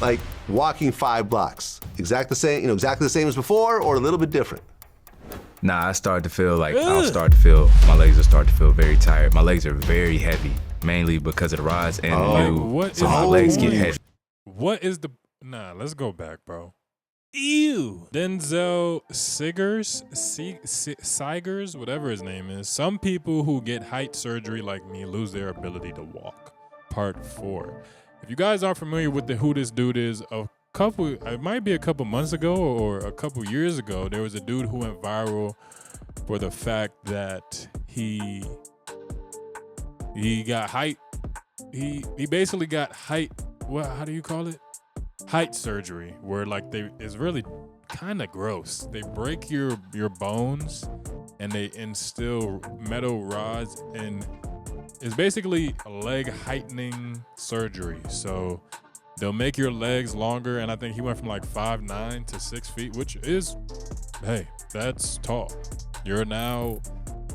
like walking 5 blocks? Exactly the same as before, or a little bit different? Nah, I started to feel like my legs will start to feel very tired. My legs are very heavy, mainly because of the rods and my legs get heavy. What is the? Nah, let's go back, bro. Ew. Denzel Sigers, whatever his name is. Some people who get height surgery like me lose their ability to walk. Part 4. If you guys aren't familiar with who this dude is, it might be a couple months ago or a couple years ago, there was a dude who went viral for the fact that he got height. He basically got height. What? How do you call it? Height surgery, where like it's really kind of gross. They break your bones and they instill metal rods, and it's basically a leg heightening surgery. So they'll make your legs longer, and I think he went from like 5'9" to 6 feet, which is, hey, that's tall. You're now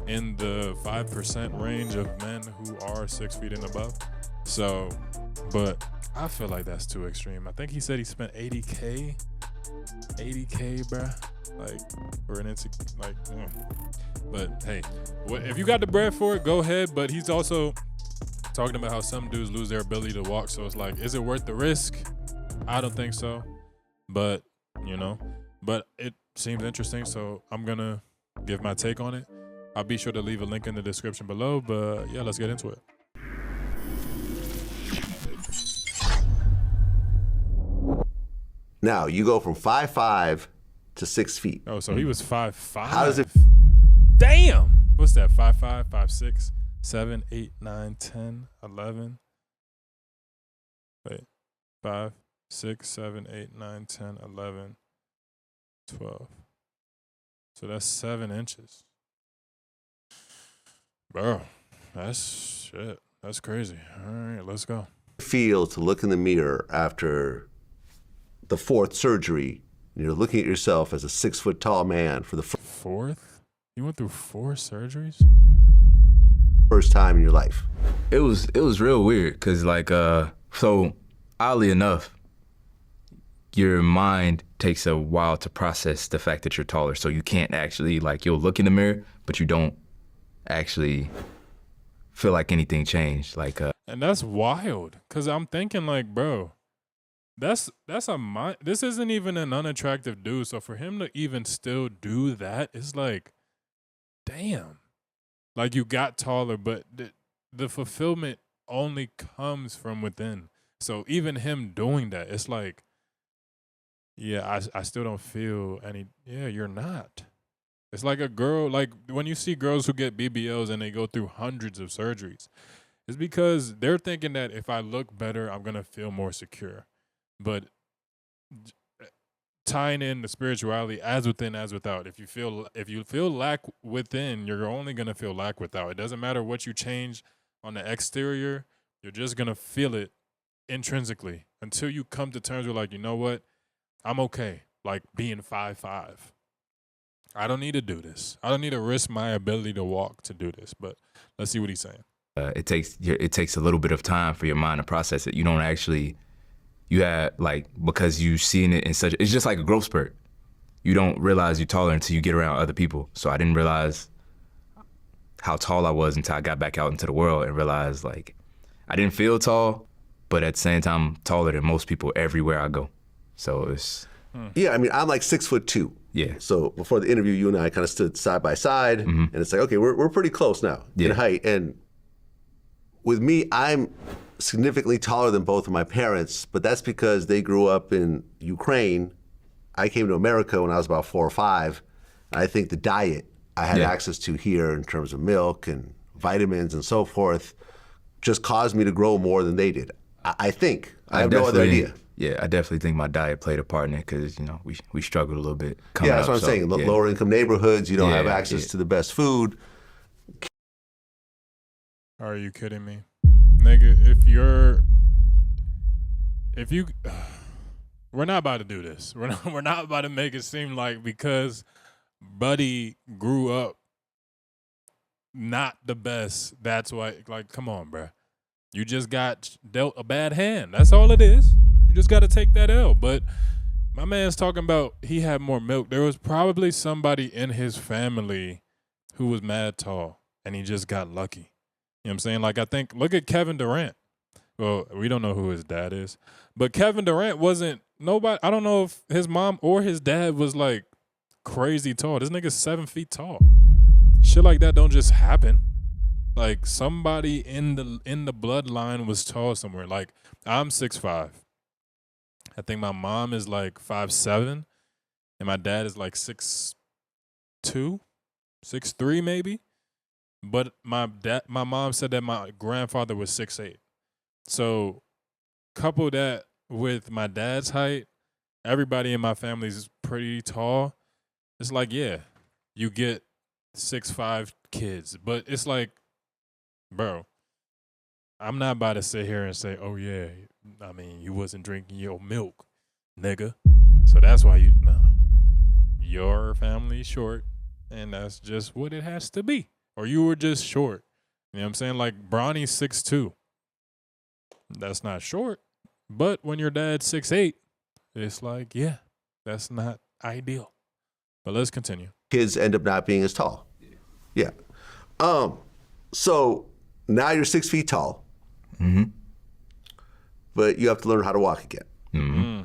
in the 5% range of men who are 6 feet and above. So, but I feel like that's too extreme. I think he said he spent 80K, bruh. Like, for an but hey, if you got the bread for it, go ahead. But he's also talking about how some dudes lose their ability to walk. So it's like, is it worth the risk? I don't think so. But, but it seems interesting. So I'm going to give my take on it. I'll be sure to leave a link in the description below. But yeah, let's get into it. Now, you go from 5'5" to 6 feet. Oh, so he was 5'5". How does it? Damn. What's that? 5'5", 5'6", 7, 8, 9, 10, 11. Wait. 5, 6, 7, 8, 9, 10, 11, 12. So that's 7 inches. Bro, that's shit. That's crazy. All right, let's go. Feel to look in the mirror after the 4th surgery, and you're looking at yourself as a 6 foot tall man for the 4th? You went through 4 surgeries? first time in your life. It was real weird because so oddly enough, your mind takes a while to process the fact that you're taller. So you can't actually you'll look in the mirror, but you don't actually feel like anything changed. And that's wild, because I'm thinking bro, this isn't even an unattractive dude. So for him to even still do that, it's like, damn. Like, you got taller, but the fulfillment only comes from within. So even him doing that, it's like, yeah, I still don't feel any, yeah, you're not. It's like a girl, like when you see girls who get BBLs and they go through hundreds of surgeries, it's because they're thinking that if I look better, I'm going to feel more secure. But tying in the spirituality as within, as without. If you feel lack within, you're only gonna feel lack without. It doesn't matter what you change on the exterior, you're just gonna feel it intrinsically until you come to terms with you know what? I'm okay. Like being 5'5". I don't need to do this. I don't need to risk my ability to walk to do this. But let's see what he's saying. It takes a little bit of time for your mind to process it. You don't actually. You have because you seeing it in such, it's just like a growth spurt. You don't realize you're taller until you get around other people. So I didn't realize how tall I was until I got back out into the world and realized I didn't feel tall, but at the same time, I'm taller than most people everywhere I go. So it's. Yeah, I mean, I'm 6'2". Yeah. So before the interview, you and I kind of stood side by side, and it's like, okay, we're pretty close now in height. And with me, I'm significantly taller than both of my parents, but that's because they grew up in Ukraine. I came to America when I was about 4 or 5. And I think the diet I had access to here in terms of milk and vitamins and so forth just caused me to grow more than they did. I think. I have no other idea. Yeah, I definitely think my diet played a part in it because, we struggled a little bit. Yeah, that's what I'm saying. Lower income neighborhoods, you don't have access to the best food. Are you kidding me? Nigga, we're not about to do this. We're not about to make it seem like because Buddy grew up not the best, that's why, come on, bruh. You just got dealt a bad hand. That's all it is. You just got to take that L. But my man's talking about he had more milk. There was probably somebody in his family who was mad tall, and he just got lucky. You know what I'm saying? Like, I think, look at Kevin Durant. Well, we don't know who his dad is, but Kevin Durant wasn't nobody. I don't know if his mom or his dad was like crazy tall. This nigga's 7 feet tall. Shit like that don't just happen. Like, somebody in the bloodline was tall somewhere. Like, I'm 6'5". I think my mom is like 5'7", and my dad is like 6'2", 6'3" maybe. But my mom said that my grandfather was 6'8". So couple that with my dad's height, everybody in my family is pretty tall. It's like, yeah, you get 6'5" kids, but it's like, bro, I'm not about to sit here and say, oh yeah, I mean, you wasn't drinking your milk, nigga. So that's why your family's short, and that's just what it has to be. Or you were just short. You know what I'm saying? Like, Bronny's 6'2". That's not short. But when your dad's 6'8", it's like, yeah, that's not ideal. But let's continue. Kids end up not being as tall. Yeah. So now you're 6 feet tall. Mm-hmm. But you have to learn how to walk again. Mm-hmm.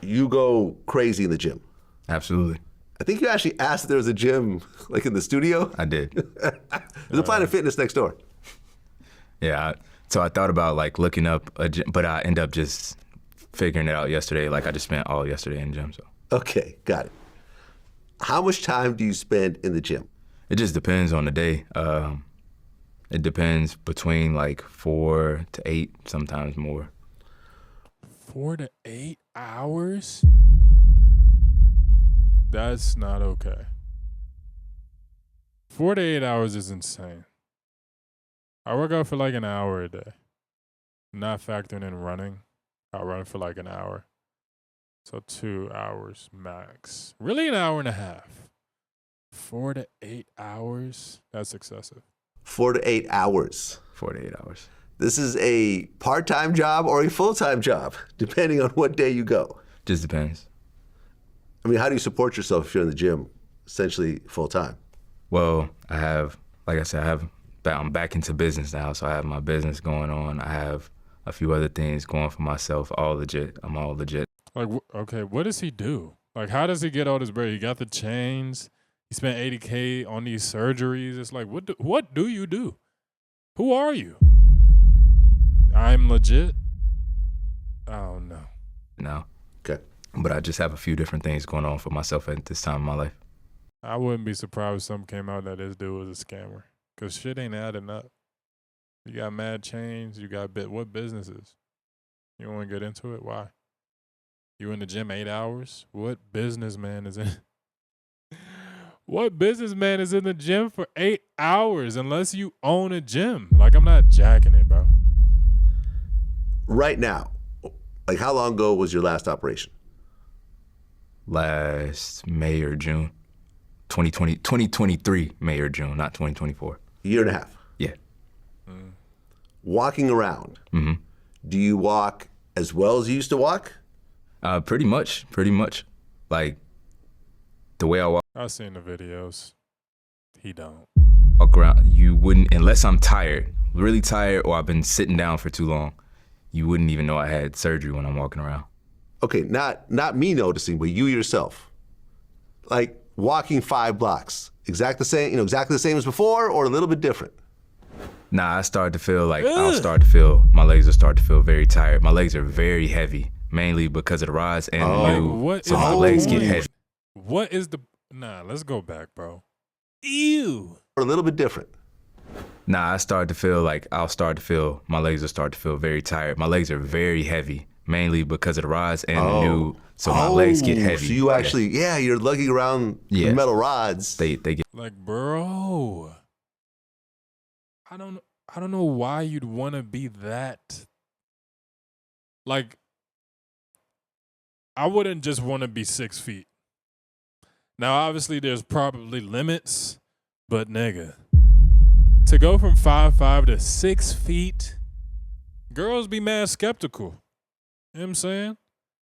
You go crazy in the gym. Absolutely. I think you actually asked if there was a gym like in the studio. I did. There's a Planet Fitness next door. Yeah. So I thought about like looking up a gym, but I end up just figuring it out yesterday. Like, I just spent all yesterday in the gym. So Okay, got it. How much time do you spend in the gym? it just depends on the day. It depends between like 4 to 8, sometimes more. 4 to 8 hours? That's not okay. 4 to 8 hours is insane. I work out for like an hour a day. Not factoring in running. I run for like an hour. So 2 hours max. Really an hour and a half. 4 to 8 hours? That's excessive. 4 to 8 hours. 4 to 8 hours. This is a part-time job or a full-time job, depending on what day you go. Just depends. I mean, how do you support yourself if you're in the gym, essentially full-time? Well, I have, like I said, I'm back into business now, so I have my business going on. I have a few other things going for myself, all legit. I'm all legit. Like, okay, what does he do? Like, how does he get all this bread? He got the chains. He spent $80K on these surgeries. It's like, what do you do? Who are you? I'm legit? I don't know. No. Okay. But I just have a few different things going on for myself at this time in my life. I wouldn't be surprised if something came out that this dude was a scammer. Because shit ain't adding up. You got mad chains. You got what businesses? You want to get into it? Why? You in the gym 8 hours? What businessman is in? What businessman is in the gym for 8 hours unless you own a gym? Like, I'm not jacking it, bro. Right now, like how long ago was your last operation? Last May or June. 2023 May or June, not 2024. Year and a half. Yeah. Walking around. Mm-hmm. Do you walk as well as you used to walk? Pretty much. Like, the way I walk I've seen the videos. He don't. around, you wouldn't, unless I'm tired, really tired, or I've been sitting down for too long, you wouldn't even know I had surgery when I'm walking around. Okay, not me noticing, but you yourself. Like walking 5 blocks, exactly the same as before, or a little bit different? Nah, I start to feel like my legs will start to feel very tired. My legs are very heavy, mainly because of the rods and the new, so my legs get heavy. What is the... Nah, let's go back, bro. Ew. Or a little bit different? Nah, I'll start to feel my legs will start to feel very tired. My legs are very heavy, mainly because of the rods and the new, so my legs get heavy. So you actually, you're lugging around the metal rods. They get like, bro. I don't know why you'd want to be that. Like, I wouldn't just want to be 6 feet. Now, obviously, there's probably limits, but nigga, to go from 5'5" to 6 feet, girls be mad skeptical. You know what I'm saying?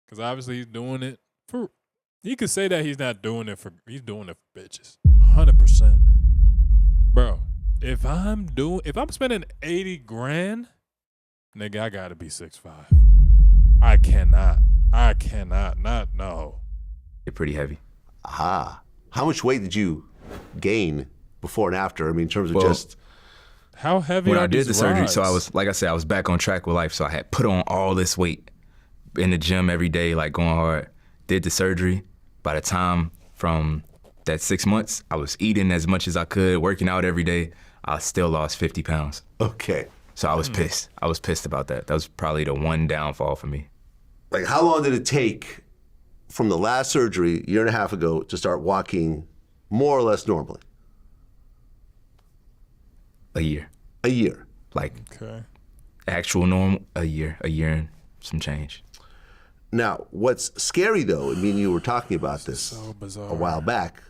Because obviously he's doing it for. You could say that he's not doing it for. He's doing it for bitches. 100%, bro. If I'm spending 80 grand, nigga, I gotta be 6'5". I cannot. Not no. They're pretty heavy. How much weight did you gain before and after? I mean, in terms of Well, just How heavy When are I did these the surgery, so I rods? was, like I said, I was back on track with life. So I had put on all this weight in the gym every day, like going hard. Did the surgery. By the time from that 6 months, I was eating as much as I could, working out every day. I still lost 50 pounds. okay. So I was pissed. I was pissed about that. That was probably the one downfall for me. Like, how long did it take from the last surgery, a year and a half ago, to start walking more or less normally? A year. A year. Like Okay. actual normal, a year and some change. Now, what's scary though, I mean, you were talking about this So bizarre. a while back,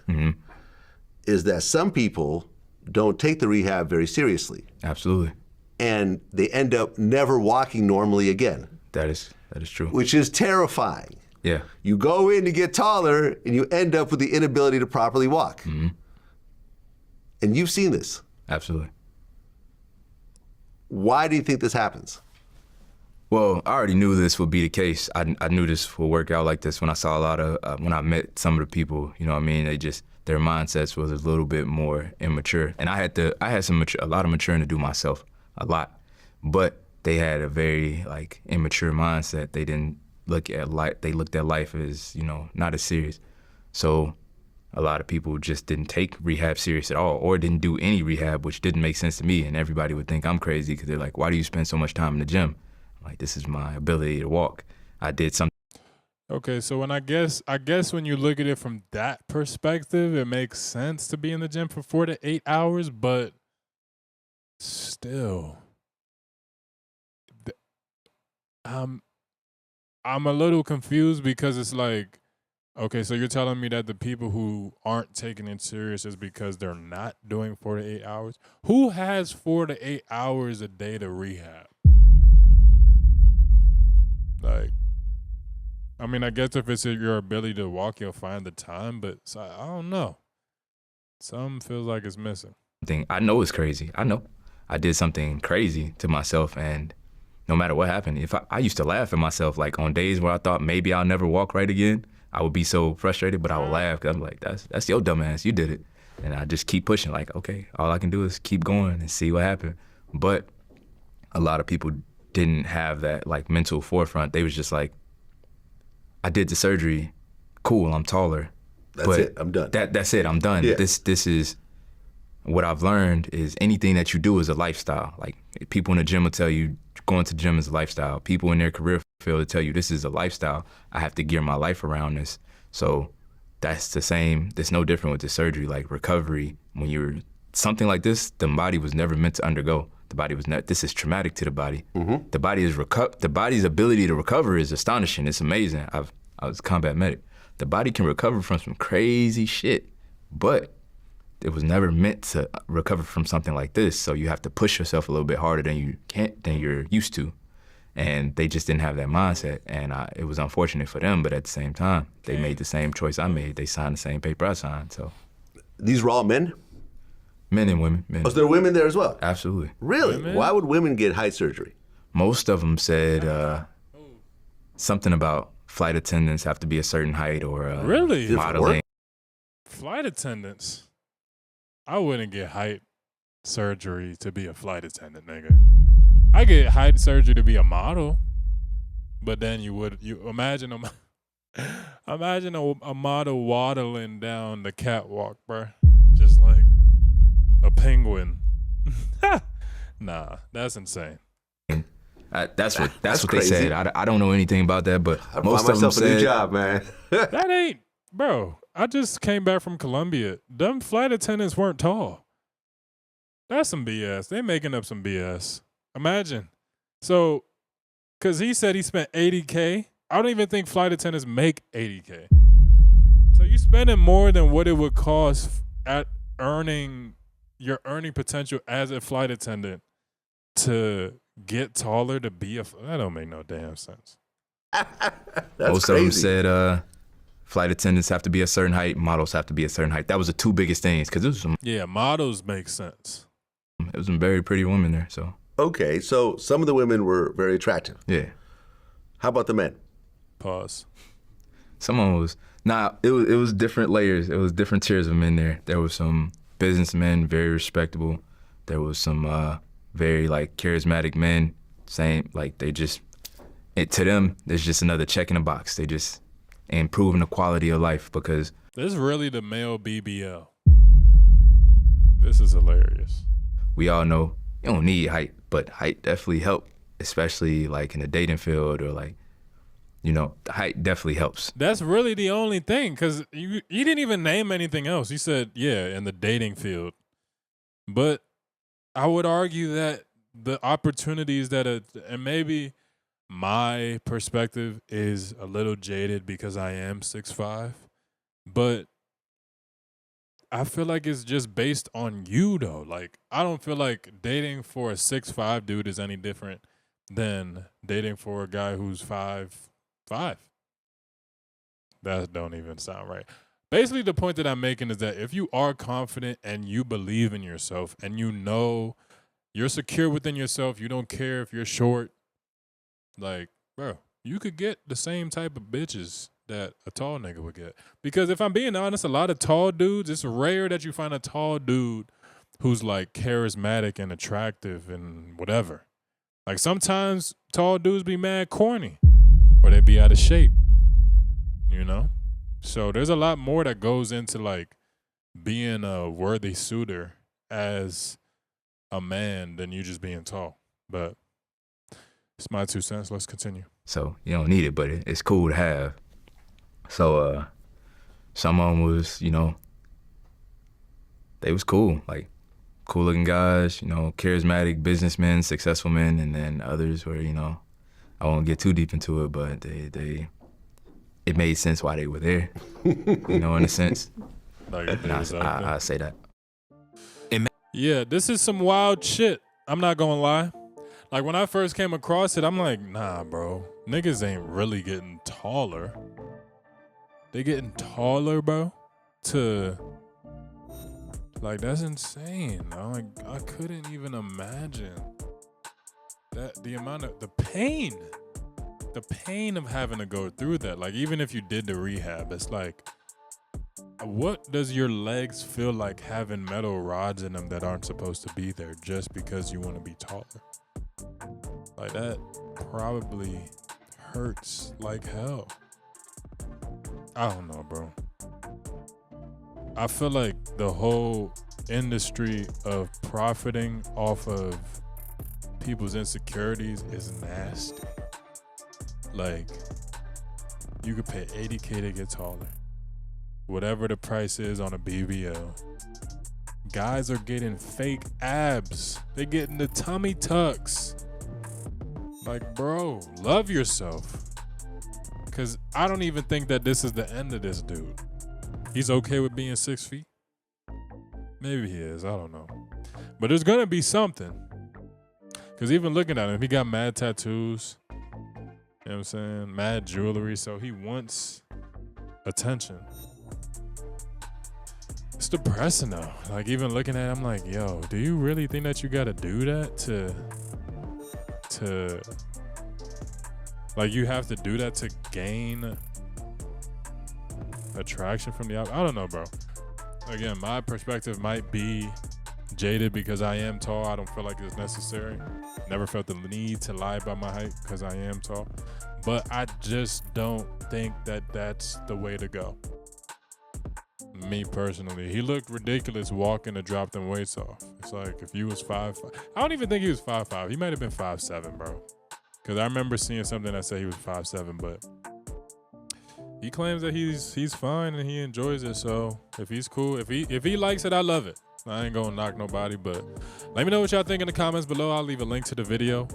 is that some people don't take the rehab very seriously, Absolutely. and they end up never walking normally again, That is true. which is terrifying. Yeah. You go in to get taller, and you end up with the inability to properly walk. And you've seen this. Absolutely. Why do you think this happens? Well, I already knew this would be the case. I knew this would work out like this when I saw a lot of, when I met some of the people, you know what I mean? Their mindsets was a little bit more immature. And I had a lot of maturing to do myself, a lot. But they had a very like immature mindset. They didn't look at life, they looked at life as, not as serious. So a lot of people just didn't take rehab serious at all, or didn't do any rehab, which didn't make sense to me. And everybody would think I'm crazy because they're like, why do you spend so much time in the gym? Like, this is my ability to walk. I did something. Okay, so when I guess when you look at it from that perspective, it makes sense to be in the gym for 4 to 8 hours, but still, I'm a little confused because it's like, okay, so you're telling me that the people who aren't taking it serious is because they're not doing 4 to 8 hours? Who has 4 to 8 hours a day to rehab? Like, I mean, I guess if it's your ability to walk, you'll find the time, but I don't know. Something feels like it's missing. I know it's crazy. I know. I did something crazy to myself, and no matter what happened, if I used to laugh at myself, like on days where I thought maybe I'll never walk right again, I would be so frustrated, but I would laugh because I'm like, that's your dumb ass. You did it. And I just keep pushing, like, okay, all I can do is keep going and see what happened. But a lot of people didn't have that like mental forefront. They was just like, I did the surgery, cool, I'm taller. That's it, I'm done. That's it, I'm done. Yeah. This is what I've learned is anything that you do is a lifestyle. Like, people in the gym will tell you going to the gym is a lifestyle. People in their career field will tell you this is a lifestyle. I have to gear my life around this. So that's the same. That's no different with the surgery. Like, recovery, when you're something like this, the body was never meant to undergo. The body was not. This is traumatic to the body. The body's ability to recover is astonishing. It's amazing. I was a combat medic. The body can recover from some crazy shit, but it was never meant to recover from something like this. So you have to push yourself a little bit harder than you're used to. And they just didn't have that mindset. And it was unfortunate for them, but at the same time, they made the same choice I made. They signed the same paper I signed. So These were all men? men and women. Men. Was there women there as well? Absolutely. Really? Women? Why would women get height surgery? Most of them said something about flight attendants have to be a certain height or Really? Different modeling. work? Flight attendants. I wouldn't get height surgery to be a flight attendant, nigga. I get height surgery to be a model, but then you imagine a model waddling down the catwalk, bruh, just like a penguin. Nah, that's insane. That's what they crazy. said. I don't know anything about that, but I most find of them myself a new said job, man. That ain't, bro. I just came back from Colombia. Them flight attendants weren't tall. That's some BS. They making up some BS. Imagine. So, because he said he spent $80K. I don't even think flight attendants make $80K. So you spending more than what it would cost at your earning potential as a flight attendant to get taller to be that don't make no damn sense. Most of them said flight attendants have to be a certain height, models have to be a certain height. That was the two biggest things because models make sense. It was some very pretty women there. So okay, so some of the women were very attractive. yeah. How about the men? Pause. Someone was it was different layers. It was different tiers of men there. There was some businessmen, very respectable. There was some very like charismatic men, saying like to them, there's just another check in the box. They just improving the quality of life because this is really the male BBL. This is hilarious. We all know you don't need height, but height definitely help, especially like in the dating field or like, height definitely helps. That's really the only thing, because you didn't even name anything else. You said, in the dating field. But I would argue that the opportunities and maybe my perspective is a little jaded because I am 6'5", but I feel like it's just based on you, though. Like, I don't feel like dating for a 6'5" dude is any different than dating for a guy who's 5'5". That don't even sound right. Basically, the point that I'm making is that if you are confident and you believe in yourself and you're secure within yourself, you don't care if you're short, like, bro, you could get the same type of bitches that a tall nigga would get. Because if I'm being honest, a lot of tall dudes, it's rare that you find a tall dude who's like charismatic and attractive and whatever. Like sometimes tall dudes be mad corny or they be out of shape, So there's a lot more that goes into like being a worthy suitor as a man than you just being tall. But it's my 2 cents. Let's continue. So you don't need it, but it's cool to have. So someone was, they was cool, like cool looking guys, charismatic businessmen, successful men, and then others were, I won't get too deep into it, but it made sense why they were there, in a sense. I say that. Yeah, this is some wild shit. I'm not gonna lie. Like when I first came across it, I'm like, nah, bro. Niggas ain't really getting taller. They getting taller, bro. Like that's insane. I couldn't even imagine that the pain of having to go through that. Like even if you did the rehab, it's like, what does your legs feel like having metal rods in them that aren't supposed to be there just because you want to be taller? Like that probably hurts like hell. I don't know, bro. I feel like the whole industry of profiting off of people's insecurities is nasty. Like, you could pay $80K to get taller. Whatever the price is on a BBL. Guys are getting fake abs. They're getting the tummy tucks. Like, bro, love yourself. Because I don't even think that this is the end of this dude. He's okay with being 6 feet? Maybe he is. I don't know. But there's going to be something. Because even looking at him, he got mad tattoos. You know what I'm saying? Mad jewelry. So he wants attention. It's depressing, though. Like, even looking at it, I'm like, yo, do you really think that you got to do that to like, you have to do that to gain attraction from the I don't know, bro. Again, my perspective might be jaded because I am tall. I don't feel like it's necessary. Never felt the need to lie about my height because I am tall. But I just don't think that that's the way to go. Me personally. He looked ridiculous walking to drop them weights off. It's like if you was 5'5". I don't even think he was 5'5". He might have been 5'7", bro. Because I remember seeing something that said he was 5'7", but he claims that he's fine and he enjoys it. So if he's cool, if he likes it, I love it. I ain't gonna knock nobody, but let me know what y'all think in the comments below. I'll leave a link to the video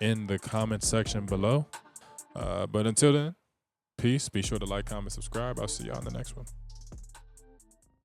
in the comment section below. But until then, peace. Be sure to like, comment, subscribe. I'll see y'all in the next one.